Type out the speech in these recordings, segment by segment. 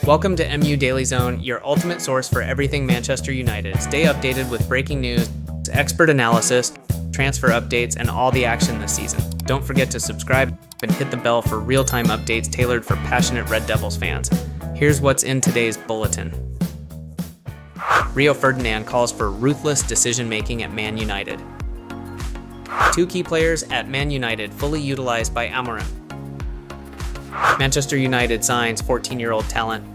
Welcome to MU Daily Zone, your ultimate source for everything Manchester United. Stay updated with breaking news, expert analysis, transfer updates, and all the action this season. Don't forget to subscribe and hit the bell for real-time updates tailored for passionate Red Devils fans. Here's what's in today's bulletin. Rio Ferdinand calls for ruthless decision-making at Man United. Two key players at Man United fully utilized by Amorim. Manchester United signs 14-year-old talent.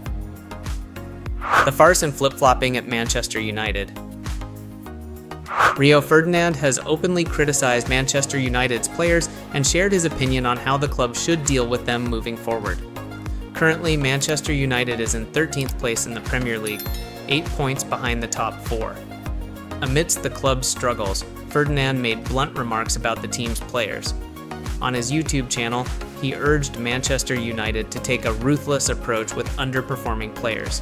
The farce and flip-flopping at Manchester United. Rio Ferdinand has openly criticized Manchester United's players and shared his opinion on how the club should deal with them moving forward. Currently, Manchester United is in 13th place in the Premier League, 8 points behind the top four. Amidst the club's struggles, Ferdinand made blunt remarks about the team's players. On his YouTube channel, he urged Manchester United to take a ruthless approach with underperforming players.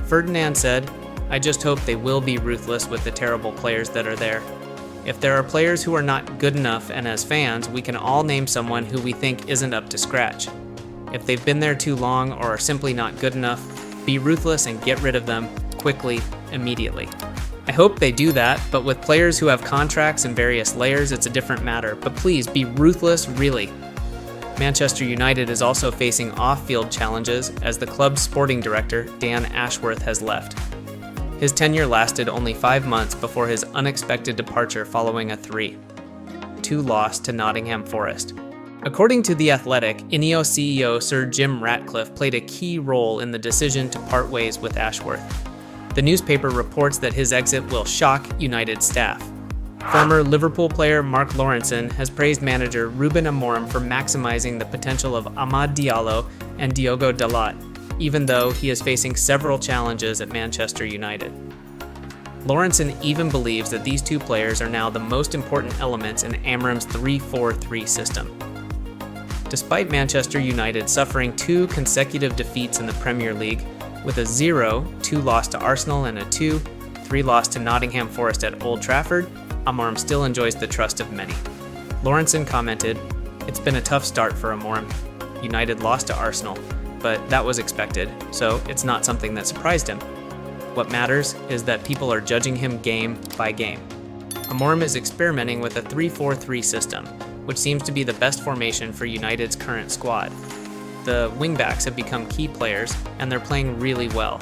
Ferdinand said, "I just hope they will be ruthless with the terrible players that are there. If there are players who are not good enough, and as fans, we can all name someone who we think isn't up to scratch. If they've been there too long or are simply not good enough, be ruthless and get rid of them quickly, immediately." I hope they do that, but with players who have contracts in various layers, it's a different matter. But please, be ruthless, really. Manchester United is also facing off-field challenges as the club's sporting director, Dan Ashworth, has left. His tenure lasted only 5 months before his unexpected departure following a 3-2 loss to Nottingham Forest. According to The Athletic, Ineos CEO Sir Jim Ratcliffe played a key role in the decision to part ways with Ashworth. The newspaper reports that his exit will shock United staff. Former Liverpool player Mark Lawrenson has praised manager Ruben Amorim for maximizing the potential of Amad Diallo and Diogo Dalot, even though he is facing several challenges at Manchester United. Lawrenson even believes that these two players are now the most important elements in Amorim's 3-4-3 system. Despite Manchester United suffering 2 consecutive defeats in the Premier League, with a 0-2 loss to Arsenal and a 2-3 loss to Nottingham Forest at Old Trafford, Amorim still enjoys the trust of many. Lawrenson commented, "It's been a tough start for Amorim. United lost to Arsenal, but that was expected, so it's not something that surprised him. What matters is that people are judging him game by game." Amorim is experimenting with a 3-4-3 system, which seems to be the best formation for United's current squad. The wingbacks have become key players, and they're playing really well.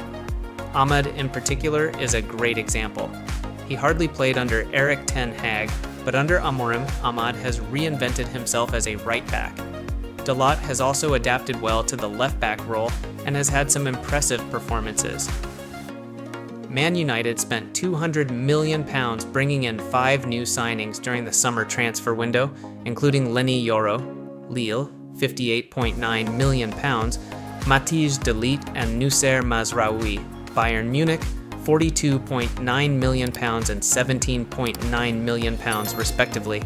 Ahmad, in particular, is a great example. He hardly played under Erik ten Hag, but under Amorim, Ahmad has reinvented himself as a right back. Dalot has also adapted well to the left back role and has had some impressive performances. Man United spent £200 million bringing in 5 new signings during the summer transfer window, including Lenny Yoro, Lille, £58.9 million, Matij de Ligt and Noussair Mazraoui, Bayern Munich, £42.9 million and £17.9 million respectively,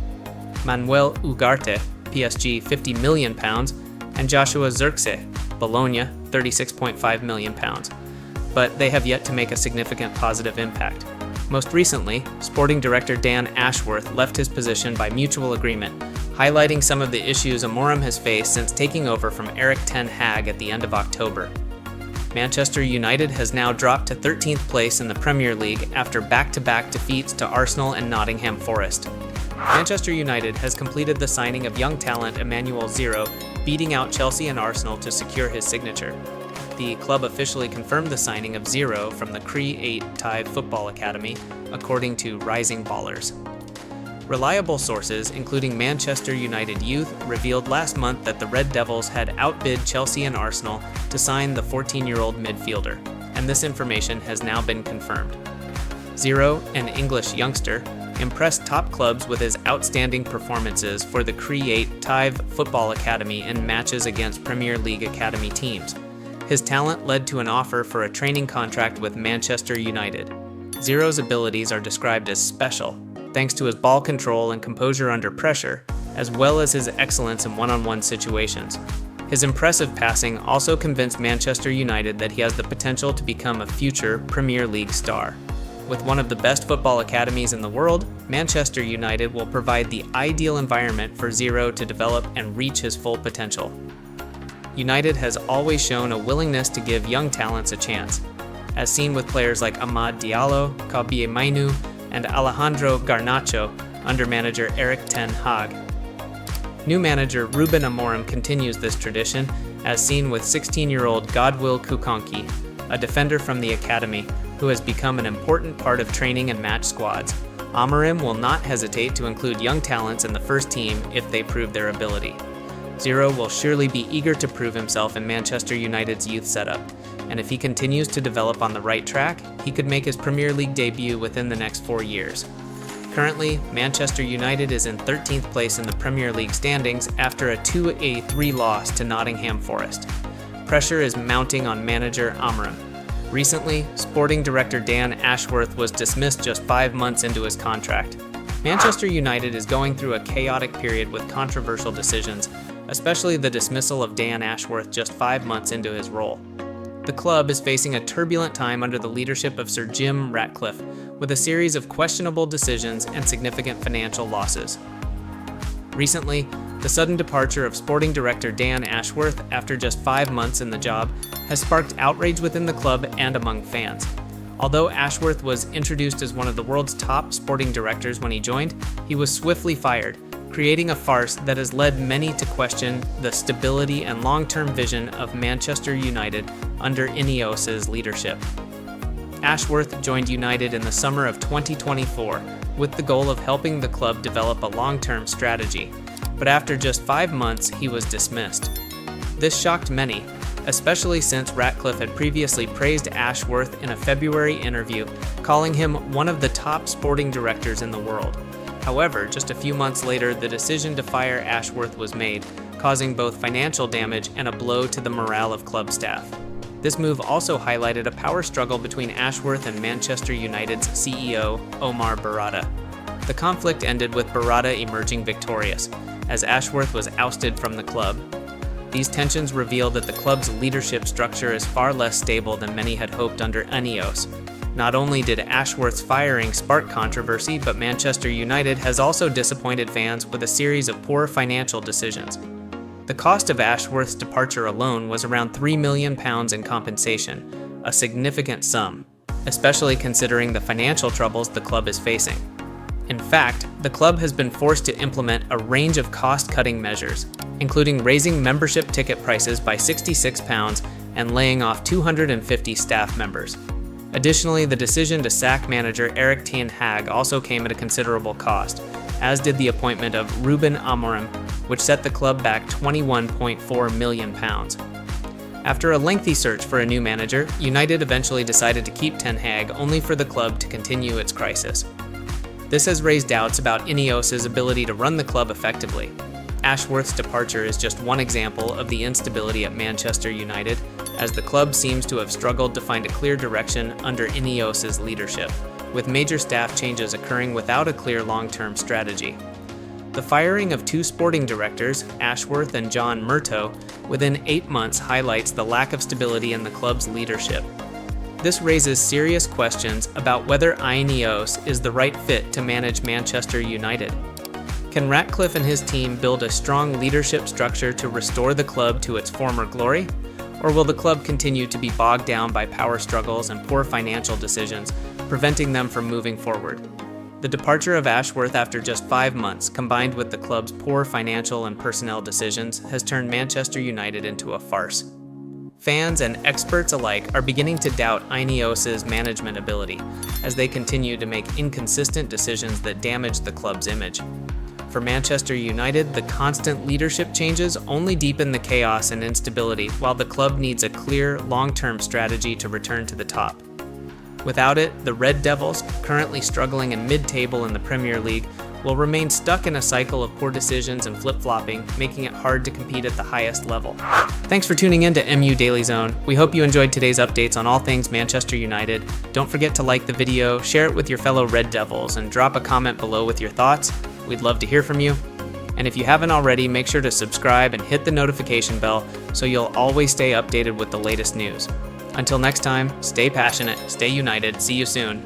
Manuel Ugarte, PSG, £50 million, and Joshua Zirkzee, Bologna, £36.5 million. But they have yet to make a significant positive impact. Most recently, sporting director Dan Ashworth left his position by mutual agreement, highlighting some of the issues Amorim has faced since taking over from Erik ten Hag at the end of October. Manchester United has now dropped to 13th place in the Premier League after back-to-back defeats to Arsenal and Nottingham Forest. Manchester United has completed the signing of young talent Emmanuel Zero, beating out Chelsea and Arsenal to secure his signature. The club officially confirmed the signing of Zero from the Cre 8 Thai Football Academy, according to Rising Ballers. Reliable sources, including Manchester United Youth, revealed last month that the Red Devils had outbid Chelsea and Arsenal to sign the 14-year-old midfielder, and this information has now been confirmed. Zero, an English youngster, impressed top clubs with his outstanding performances for the Cre 8 Thai Football Academy in matches against Premier League Academy teams. His talent led to an offer for a training contract with Manchester United. Zero's abilities are described as special, thanks to his ball control and composure under pressure, as well as his excellence in one-on-one situations. His impressive passing also convinced Manchester United that he has the potential to become a future Premier League star. With one of the best football academies in the world, Manchester United will provide the ideal environment for Zero to develop and reach his full potential. United has always shown a willingness to give young talents a chance, as seen with players like Amad Diallo, Kabi Mainu, and Alejandro Garnacho under manager Erik ten Hag. New manager Ruben Amorim continues this tradition, as seen with 16-year-old Godwill Kukonki, a defender from the academy, who has become an important part of training and match squads. Amorim will not hesitate to include young talents in the first team if they prove their ability. Zero will surely be eager to prove himself in Manchester United's youth setup, and if he continues to develop on the right track, he could make his Premier League debut within the next 4 years. Currently, Manchester United is in 13th place in the Premier League standings after a 2-3 loss to Nottingham Forest. Pressure is mounting on manager Amorim. Recently, sporting director Dan Ashworth was dismissed just 5 months into his contract. Manchester United is going through a chaotic period with controversial decisions, especially the dismissal of Dan Ashworth just 5 months into his role. The club is facing a turbulent time under the leadership of Sir Jim Ratcliffe, with a series of questionable decisions and significant financial losses. Recently, the sudden departure of sporting director Dan Ashworth after just 5 months in the job has sparked outrage within the club and among fans. Although Ashworth was introduced as one of the world's top sporting directors when he joined, he was swiftly fired, creating a farce that has led many to question the stability and long-term vision of Manchester United under Ineos's leadership. Ashworth joined United in the summer of 2024 with the goal of helping the club develop a long-term strategy, but after just 5 months, he was dismissed. This shocked many, especially since Ratcliffe had previously praised Ashworth in a February interview, calling him one of the top sporting directors in the world. However, just a few months later, the decision to fire Ashworth was made, causing both financial damage and a blow to the morale of club staff. This move also highlighted a power struggle between Ashworth and Manchester United's CEO, Omar Barada. The conflict ended with Barada emerging victorious, as Ashworth was ousted from the club. These tensions reveal that the club's leadership structure is far less stable than many had hoped under Ineos. Not only did Ashworth's firing spark controversy, but Manchester United has also disappointed fans with a series of poor financial decisions. The cost of Ashworth's departure alone was around £3 million in compensation, a significant sum, especially considering the financial troubles the club is facing. In fact, the club has been forced to implement a range of cost-cutting measures, including raising membership ticket prices by £66 and laying off 250 staff members. Additionally, the decision to sack manager Erik ten Hag also came at a considerable cost, as did the appointment of Ruben Amorim, which set the club back £21.4 million. After a lengthy search for a new manager, United eventually decided to keep ten Hag only for the club to continue its crisis. This has raised doubts about Ineos's ability to run the club effectively. Ashworth's departure is just one example of the instability at Manchester United, as the club seems to have struggled to find a clear direction under Ineos's leadership, with major staff changes occurring without a clear long-term strategy. The firing of 2 sporting directors, Ashworth and John Murtough, within 8 months highlights the lack of stability in the club's leadership. This raises serious questions about whether Ineos is the right fit to manage Manchester United. Can Ratcliffe and his team build a strong leadership structure to restore the club to its former glory? Or will the club continue to be bogged down by power struggles and poor financial decisions, preventing them from moving forward? The departure of Ashworth after just 5 months, combined with the club's poor financial and personnel decisions, has turned Manchester United into a farce. Fans and experts alike are beginning to doubt Ineos's management ability, as they continue to make inconsistent decisions that damage the club's image. For Manchester United, the constant leadership changes only deepen the chaos and instability, while the club needs a clear, long-term strategy to return to the top. Without it, the Red Devils, currently struggling in mid-table in the Premier League, will remain stuck in a cycle of poor decisions and flip-flopping, making it hard to compete at the highest level. Thanks for tuning in to MU Daily Zone. We hope you enjoyed today's updates on all things Manchester United. Don't forget to like the video, share it with your fellow Red Devils, and drop a comment below with your thoughts. We'd love to hear from you. And if you haven't already, make sure to subscribe and hit the notification bell so you'll always stay updated with the latest news. Until next time, stay passionate, stay united. See you soon.